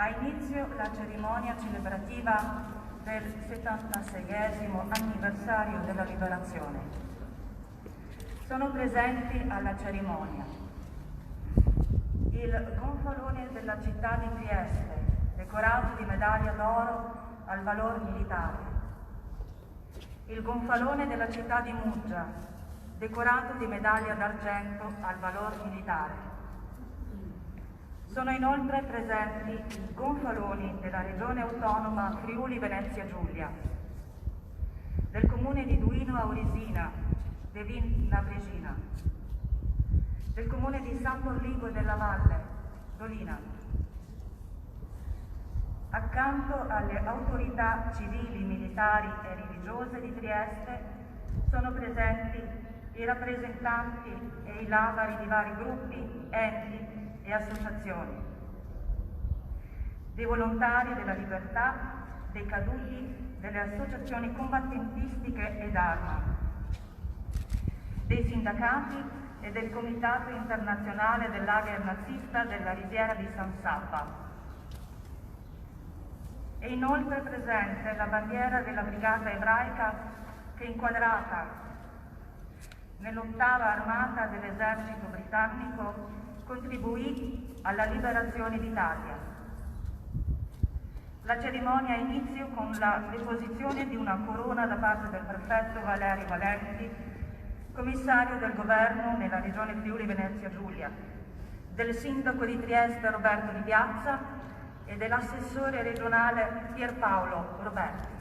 Ha inizio la cerimonia celebrativa del 76esimo anniversario della Liberazione. Sono presenti alla cerimonia il gonfalone della città di Trieste, decorato di medaglia d'oro al valor militare, il gonfalone della città di Muggia, decorato di medaglia d'argento al valor militare. Sono inoltre presenti i gonfaloni della Regione Autonoma Friuli Venezia Giulia, del Comune di Duino Aurisina, Devin Labregina, del Comune di San Borligo della Valle, Dolina. Accanto alle autorità civili, militari e religiose di Trieste sono presenti i rappresentanti e i labari di vari gruppi, enti e associazioni, dei volontari della libertà, dei caduti, delle associazioni combattentistiche ed arma, dei sindacati e del Comitato Internazionale del Lager Nazista della Risiera di San Sappa. È inoltre presente la bandiera della Brigata Ebraica che, inquadrata nell'8ª Armata dell'Esercito Britannico, contribuì alla liberazione d'Italia. La cerimonia ha inizio con la deposizione di una corona da parte del prefetto Valerio Valenti, commissario del governo nella regione Friuli Venezia Giulia, del sindaco di Trieste Roberto Di Piazza e dell'assessore regionale Pierpaolo Roberti.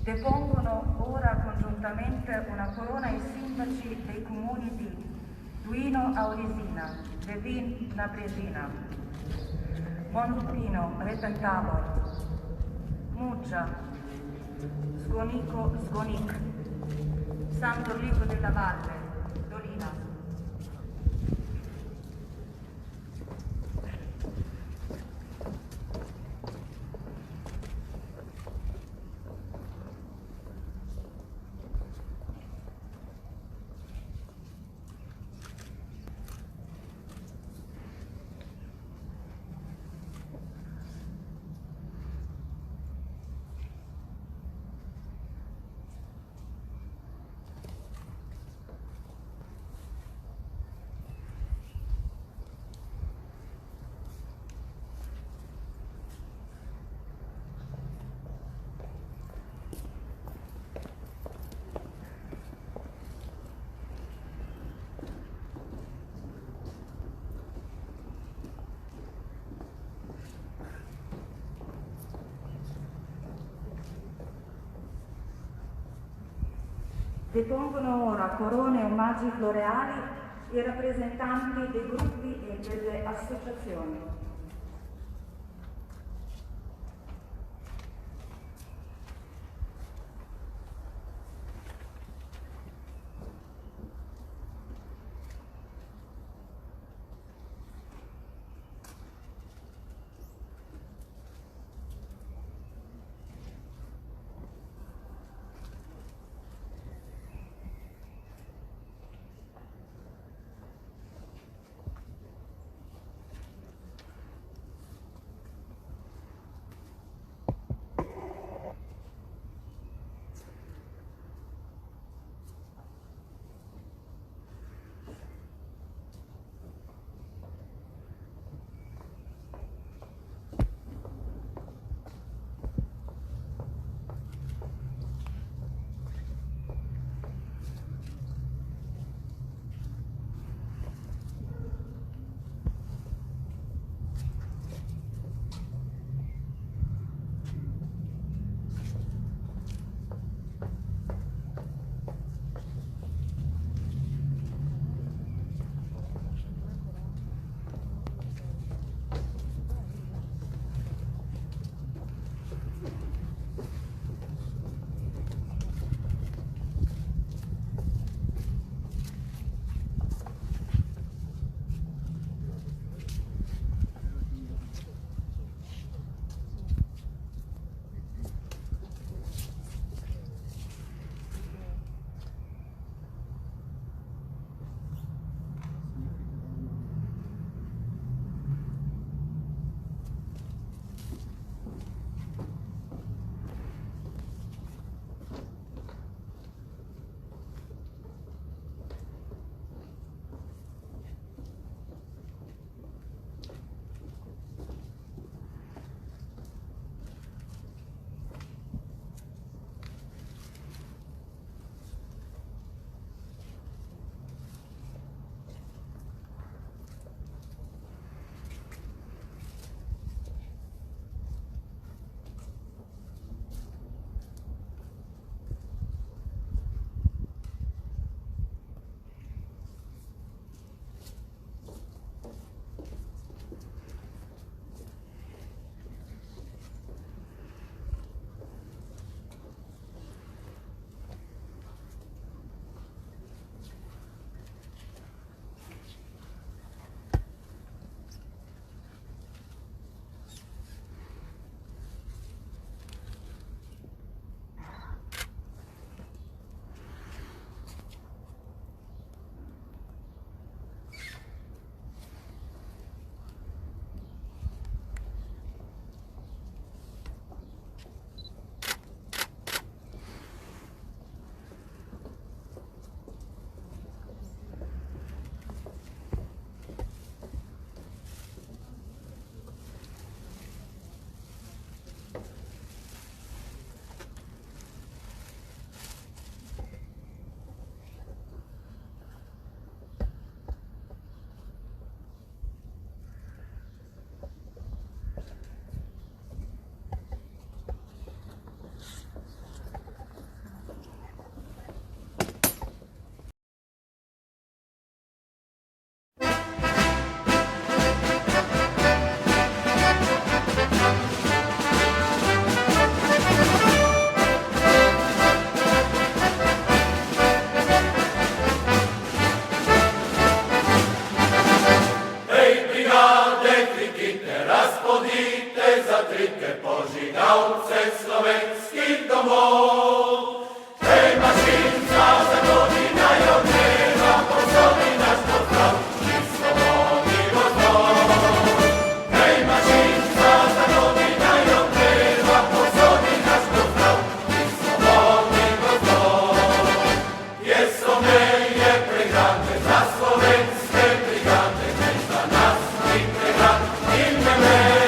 Depongono ora congiuntamente una corona i sindaci dei comuni di Duino Aurisina, Devin Labresina, Monlupino Retentavor, Muggia, Sgonico Sgonic, San Borligo della Valle, Dolina. Depongono ora corone e omaggi floreali i rappresentanti dei gruppi e delle associazioni. Patrykę pożygał przez słoweński domów. Hej, maszynca zagodzinają dzieła, po sobie nasz poznał i swobodny rozwój. Hej, maszynca zagodzinają dzieła, po sobie nasz poznał i swobodny rozwój. Jest to meje prygandy za słoweńskie brygandy, hej, za nas i prygand inne meje.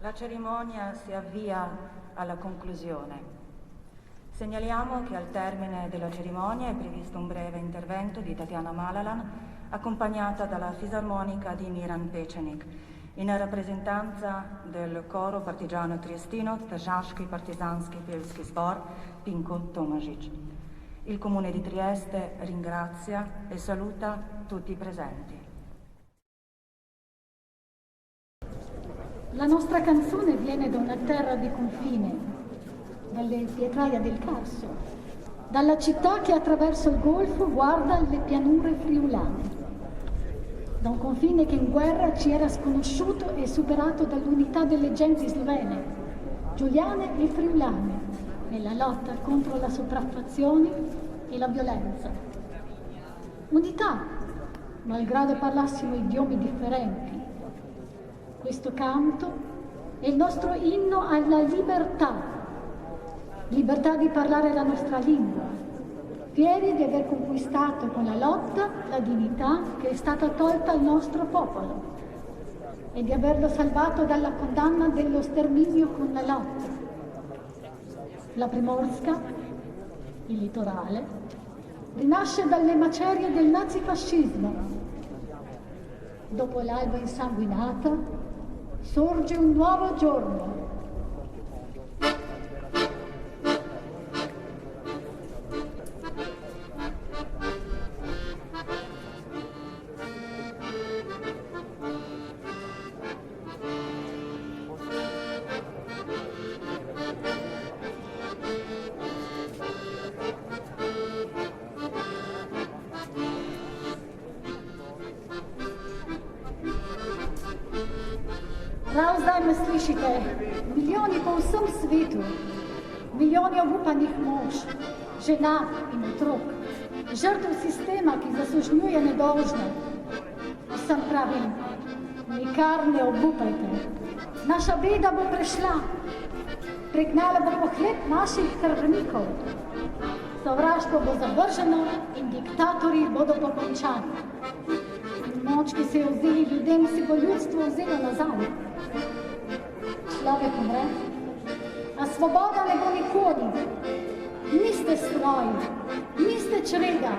La cerimonia si avvia alla conclusione. Segnaliamo che al termine della cerimonia è previsto un breve intervento di Tatiana Malalan, accompagnata dalla fisarmonica di Miran Pečenik, in rappresentanza del coro partigiano triestino Tržaški partizanski pevski zbor Pinko Tomažič. Il Comune di Trieste ringrazia e saluta tutti i presenti. La nostra canzone viene da una terra di confine, dalle Pietraia del Carso, dalla città che attraverso il golfo guarda le pianure friulane, da un confine che in guerra ci era sconosciuto e superato dall'unità delle genti slovene, giuliane e friulane, nella lotta contro la sopraffazione e la violenza. Unità, malgrado parlassimo idiomi differenti. Questo canto è il nostro inno alla libertà, libertà di parlare la nostra lingua, fieri di aver conquistato con la lotta la dignità che è stata tolta al nostro popolo e di averlo salvato dalla condanna dello sterminio con la lotta. La Primorska, il litorale, rinasce dalle macerie del nazifascismo. Dopo l'alba insanguinata, sorge un nuovo giorno. Prav zdaj me slišite, milijoni po vsem svetu, milijoni obupanih mož, žena in otrok, žrtev sistema, ki zaslužnjuje nedolžne. Vsem pravim, nikar ne obupajte. Naša beda bo prešla, pregnala bo pohlep naših krvnikov. Sovraštvo bo zavrženo in diktatorji bodo pokončani. Moč, ki se je vzeli ljudem, si bo ljudstvo vzelo nazaj. Človek umre, a svoboda ne bo nikoli. Niste stroji, niste čreda,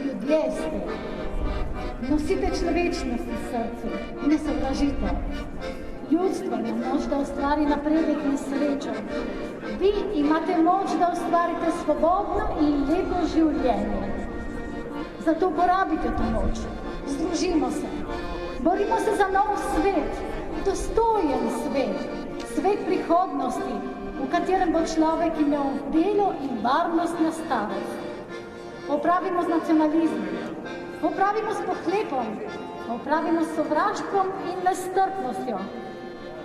ljudje ste. Nosite človečnost v srcu, ne sovražite. Ljudstvo ima moč, da ustvari napredek in srečo. Vi imate moč, da ustvarite svobodno in lepo življenje. Zato uporabite to moč. Združimo se, borimo se za nov svet, dostojen svet, svet prihodnosti, v katerem bo človek imel delo in varnost na starost. Popravimo z nacionalizmom, popravimo s pohlepom, popravimo s sovraštvom in nestrpnostjo.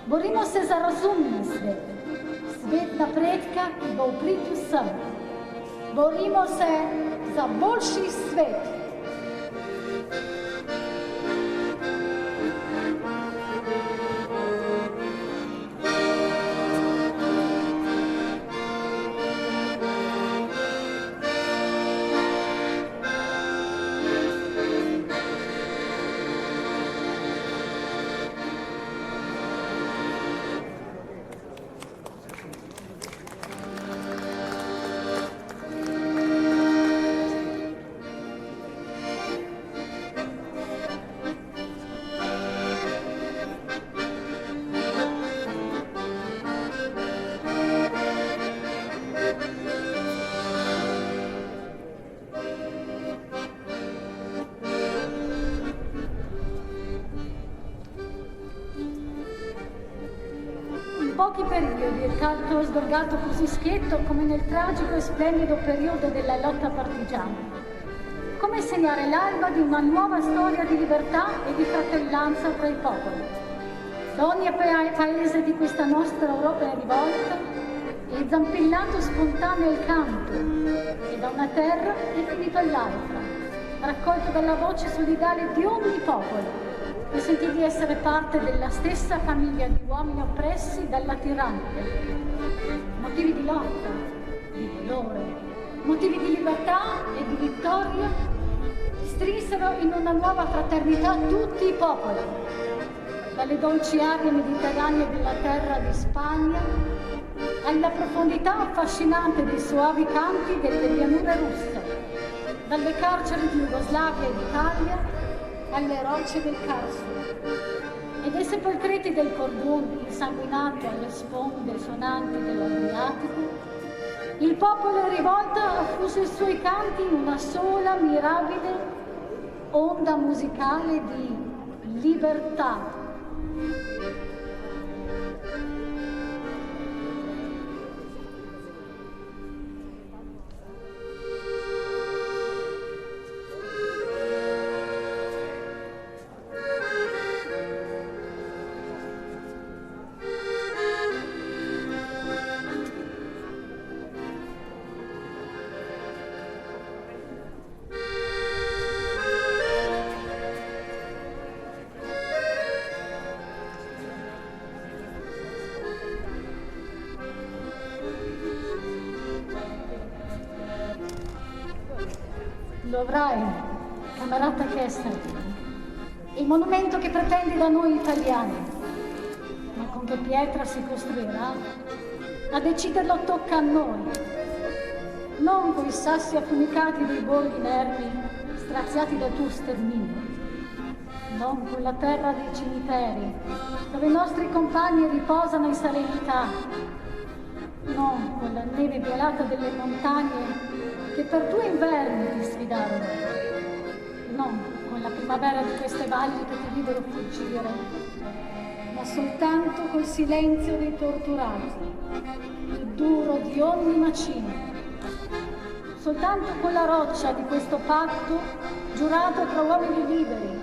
Borimo se za razumni svet, svet napredka, ki bo v prid vsem. Borimo se za boljši svet. In pochi periodi il canto è sgorgato così schietto come nel tragico e splendido periodo della lotta partigiana. Come segnare l'alba di una nuova storia di libertà e di fratellanza tra i popoli. Da ogni paese di questa nostra Europa in rivolta è zampillato spontaneo il canto, e da una terra è finito all'altra, raccolto dalla voce solidale di ogni popolo, che sentì di essere parte della stessa famiglia di uomini oppressi dalla tirannia. Motivi di lotta, di dolore, motivi di libertà e di vittoria strinsero in una nuova fraternità tutti i popoli, dalle dolci arie mediterranee della terra di Spagna alla profondità affascinante dei soavi canti delle pianure russe, dalle carceri di Jugoslavia e d'Italia alle rocce del Carso, e dai sepolcreti del Cordon insanguinato alle sponde sonanti dell'Adriatico. Il popolo in rivolta ha fuso i suoi canti in una sola mirabile onda musicale di libertà. Lo avrai, camerata Kessler, il monumento che pretendi da noi italiani. Ma con che pietra si costruirà? A deciderlo tocca a noi. Non coi sassi affumicati dei borghi inermi, straziati dal tuo sterminio. Non con la terra dei cimiteri, dove i nostri compagni riposano in serenità. Non con la neve violata delle montagne che per 2 inverni ti sfidarono, non con la primavera di queste valli che ti videro fuggire, ma soltanto col silenzio dei torturati, il duro di ogni macino, soltanto con la roccia di questo patto giurato tra uomini liberi,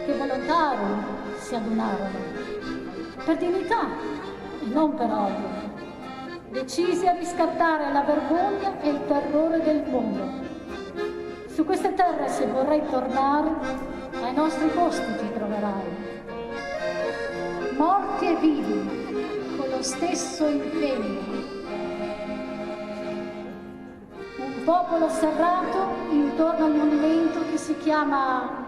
che volontari si adunarono, per dignità e non per odio, decisi a riscattare la vergogna e il terrore del mondo. Su queste terre, se vorrai tornare, ai nostri posti ti troverai. Morti e vivi, con lo stesso impegno. Un popolo serrato intorno al monumento che si chiama